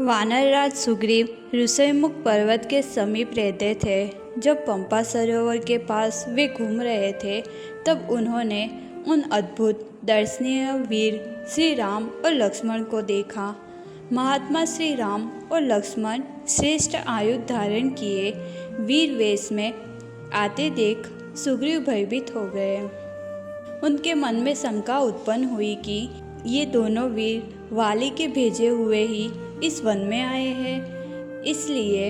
वानरराज सुग्रीव ऋषिमुख पर्वत के समीप रहते थे। जब पंपा सरोवर के पास वे घूम रहे थे, तब उन्होंने उन अद्भुत दर्शनीय वीर श्री राम और लक्ष्मण को देखा। महात्मा श्री राम और लक्ष्मण श्रेष्ठ आयुध धारण किए वीर वेश में आते देख सुग्रीव भयभीत हो गए। उनके मन में शंका उत्पन्न हुई कि ये दोनों वीर वाली के भेजे हुए ही इस वन में आए हैं। इसलिए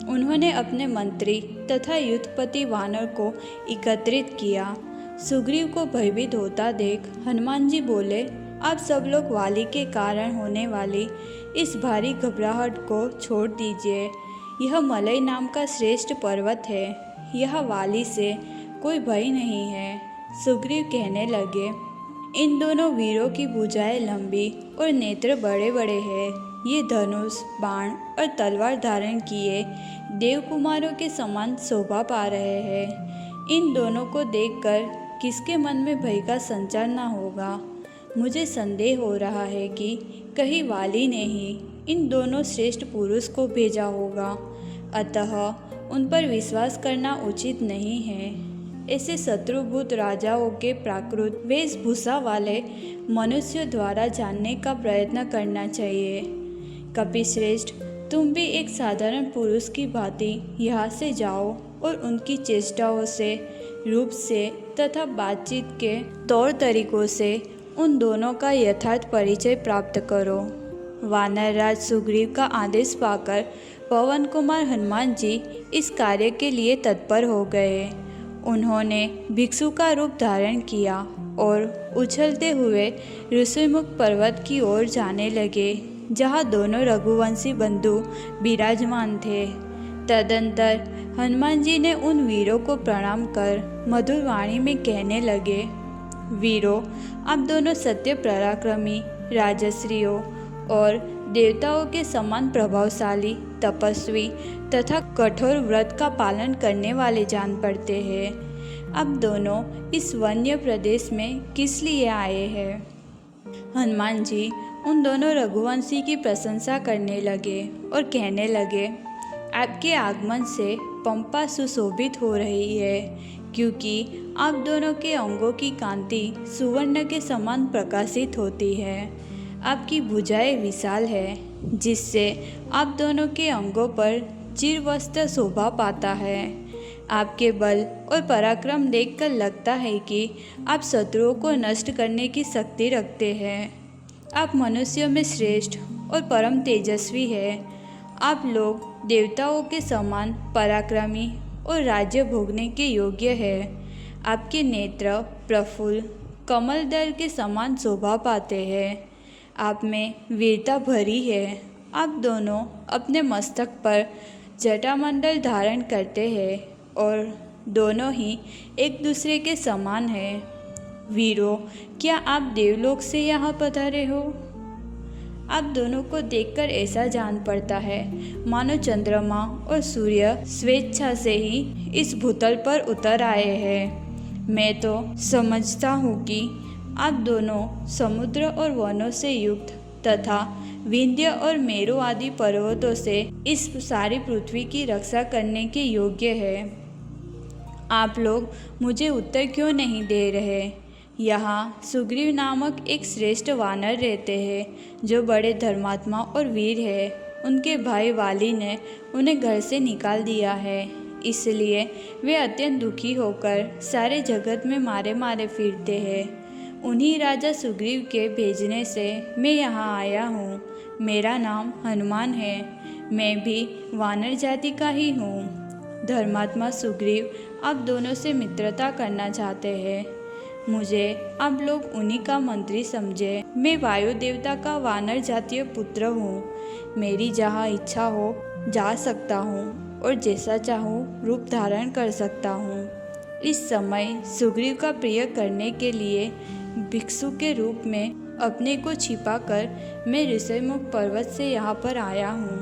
उन्होंने अपने मंत्री तथा युद्धपति वानर को एकत्रित किया। सुग्रीव को भयभीत होता देख हनुमान जी बोले, आप सब लोग वाली के कारण होने वाली इस भारी घबराहट को छोड़ दीजिए। यह मलय नाम का श्रेष्ठ पर्वत है, यह वाली से कोई भय नहीं है। सुग्रीव कहने लगे, इन दोनों वीरों की भुजाएं लंबी और नेत्र बड़े बड़े हैं। ये धनुष, बाण और तलवार धारण किए देवकुमारों के समान शोभा पा रहे हैं। इन दोनों को देखकर किसके मन में भय का संचार न होगा। मुझे संदेह हो रहा है कि कहीं वाली ने ही इन दोनों श्रेष्ठ पुरुष को भेजा होगा, अतः उन पर विश्वास करना उचित नहीं है। ऐसे शत्रुभूत राजाओं के प्राकृत वेशभूषा वाले मनुष्यों द्वारा जानने का प्रयत्न करना चाहिए। कपिश्रेष्ठ, तुम भी एक साधारण पुरुष की भांति यहाँ से जाओ और उनकी चेष्टाओं से, रूप से तथा बातचीत के तौर तरीकों से उन दोनों का यथार्थ परिचय प्राप्त करो। वानरराज सुग्रीव का आदेश पाकर पवन कुमार हनुमान जी इस कार्य के लिए तत्पर हो गए। उन्होंने भिक्षु का रूप धारण किया और उछलते हुए ऋषिमुख पर्वत की ओर जाने लगे, जहाँ दोनों रघुवंशी बंधु विराजमान थे। तदंतर हनुमान जी ने उन वीरों को प्रणाम कर मधुर वाणी में कहने लगे, वीरों, आप दोनों सत्य पराक्रमी, राजश्रियों और देवताओं के समान प्रभावशाली, तपस्वी तथा कठोर व्रत का पालन करने वाले जान पड़ते हैं। आप दोनों इस वन्य प्रदेश में किस लिए आए हैं? हनुमान जी उन दोनों रघुवंशी की प्रशंसा करने लगे और कहने लगे, आपके आगमन से पंपा सुशोभित हो रही है, क्योंकि आप दोनों के अंगों की कांति सुवर्ण के समान प्रकाशित होती है। आपकी भुजाएं विशाल है, जिससे आप दोनों के अंगों पर चिरवस्त्र शोभा पाता है। आपके बल और पराक्रम देखकर लगता है कि आप शत्रुओं को नष्ट करने की शक्ति रखते हैं। आप मनुष्यों में श्रेष्ठ और परम तेजस्वी हैं। आप लोग देवताओं के समान पराक्रमी और राज्य भोगने के योग्य हैं। आपके नेत्र प्रफुल्ल कमल दल के समान शोभा पाते हैं। आप में वीरता भरी है। आप दोनों अपने मस्तक पर जटामंडल धारण करते हैं और दोनों ही एक दूसरे के समान हैं। वीरों, क्या आप देवलोक से यहाँ पधारे हो? आप दोनों को देखकर ऐसा जान पड़ता है मानो चंद्रमा और सूर्य स्वेच्छा से ही इस भूतल पर उतर आए हैं। मैं तो समझता हूँ कि आप दोनों समुद्र और वनों से युक्त तथा विंध्य और मेरु आदि पर्वतों से इस सारी पृथ्वी की रक्षा करने के योग्य हैं। आप लोग मुझे उत्तर क्यों नहीं दे रहे? यहाँ सुग्रीव नामक एक श्रेष्ठ वानर रहते हैं, जो बड़े धर्मात्मा और वीर है। उनके भाई वाली ने उन्हें घर से निकाल दिया है, इसलिए वे अत्यंत दुखी होकर सारे जगत में मारे मारे फिरते हैं। उन्हीं राजा सुग्रीव के भेजने से मैं यहाँ आया हूँ। मेरा नाम हनुमान है। मैं भी वानर जाति का ही हूँ। धर्मात्मा सुग्रीव आप दोनों से मित्रता करना चाहते हैं। मुझे आप लोग उन्हीं का मंत्री समझे। मैं वायु देवता का वानर जातीय पुत्र हूँ। मेरी जहाँ इच्छा हो जा सकता हूँ और जैसा चाहूँ रूप धारण कर सकता हूँ। इस समय सुग्रीव का प्रिय करने के लिए भिक्षु के रूप में अपने को छिपाकर मैं ऋषिमुख पर्वत से यहाँ पर आया हूँ।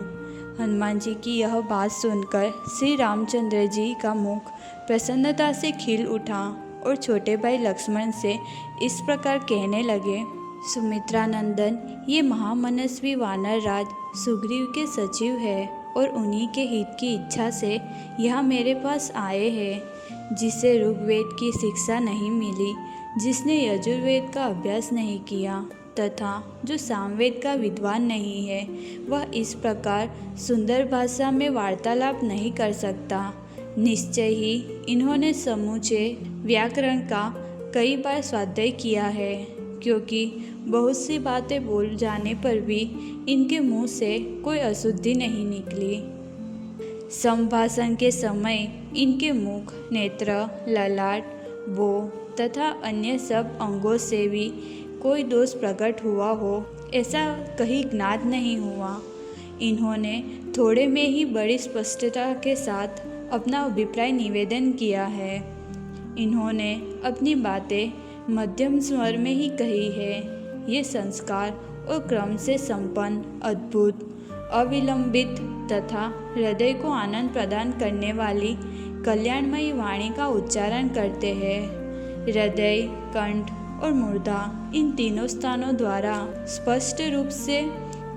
हनुमान जी की यह बात सुनकर श्री रामचंद्र जी का मुख प्रसन्नता से खिल उठा और छोटे भाई लक्ष्मण से इस प्रकार कहने लगे, सुमित्रा नंदन, ये महामनस्वी वानर राज सुग्रीव के सचिव है और उन्हीं के हित की इच्छा से यहाँ मेरे पास आए हैं। जिसे ऋग्वेद की शिक्षा नहीं मिली, जिसने यजुर्वेद का अभ्यास नहीं किया तथा जो सामवेद का विद्वान नहीं है, वह इस प्रकार सुंदर भाषा में वार्तालाप नहीं कर सकता। निश्चय ही इन्होंने समूचे व्याकरण का कई बार स्वाध्याय किया है, क्योंकि बहुत सी बातें बोल जाने पर भी इनके मुंह से कोई अशुद्धि नहीं निकली। संभाषण के समय इनके मुख, नेत्र, ललाट, वो तथा अन्य सब अंगों से भी कोई दोष प्रकट हुआ हो, ऐसा कहीं ज्ञात नहीं हुआ। इन्होंने थोड़े में ही बड़ी स्पष्टता के साथ अपना अभिप्राय निवेदन किया है। इन्होंने अपनी बातें मध्यम स्वर में ही कही है। ये संस्कार और क्रम से संपन्न, अद्भुत, अविलंबित तथा हृदय को आनंद प्रदान करने वाली कल्याणमयी वाणी का उच्चारण करते हैं। हृदय, कंठ और मूर्धा इन तीनों स्थानों द्वारा स्पष्ट रूप से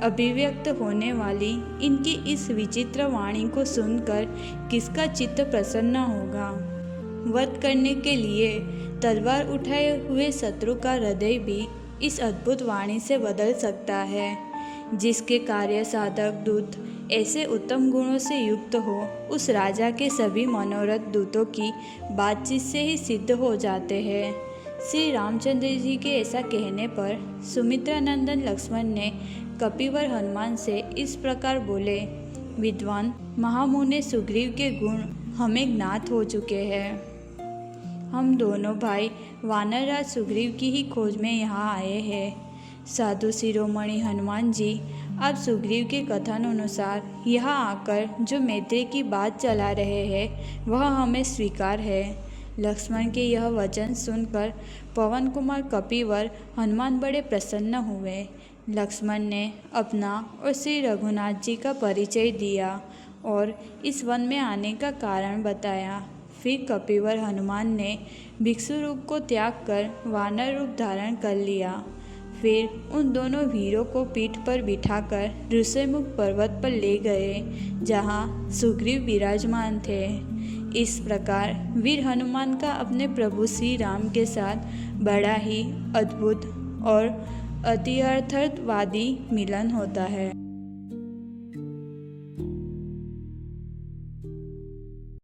अभिव्यक्त होने वाली इनकी इस विचित्र वाणी को सुनकर किसका चित्त प्रसन्न होगा। वध करने के लिए तलवार उठाए हुए शत्रु का हृदय भी इस अद्भुत वाणी से बदल सकता है। जिसके कार्य साधक दूत ऐसे उत्तम गुणों से युक्त हो, उस राजा के सभी मनोरथ दूतों की बातचीत से ही सिद्ध हो जाते हैं। श्री रामचंद्र जी के ऐसा कहने पर सुमित्रा नंदन लक्ष्मण ने कपिवर हनुमान से इस प्रकार बोले, विद्वान महामुनि सुग्रीव के गुण हमें ज्ञात हो चुके हैं। हम दोनों भाई वानरराज सुग्रीव की ही खोज में यहाँ आए हैं। साधु शिरोमणि हनुमान जी, आप सुग्रीव के कथन अनुसार यहाँ आकर जो मैत्री की बात चला रहे हैं, वह हमें स्वीकार है। लक्ष्मण के यह वचन सुनकर पवन कुमार कपिवर हनुमान बड़े प्रसन्न हुए। लक्ष्मण ने अपना और श्री रघुनाथ जी का परिचय दिया और इस वन में आने का कारण बताया। फिर कपिवर हनुमान ने भिक्षु रूप को त्याग कर वानर रूप धारण कर लिया। फिर उन दोनों वीरों को पीठ पर बिठाकर ऋषयमुख पर्वत पर ले गए, जहाँ सुग्रीव विराजमान थे। इस प्रकार वीर हनुमान का अपने प्रभु श्री राम के साथ बड़ा ही अद्भुत और अत्यर्थवादी मिलन होता है।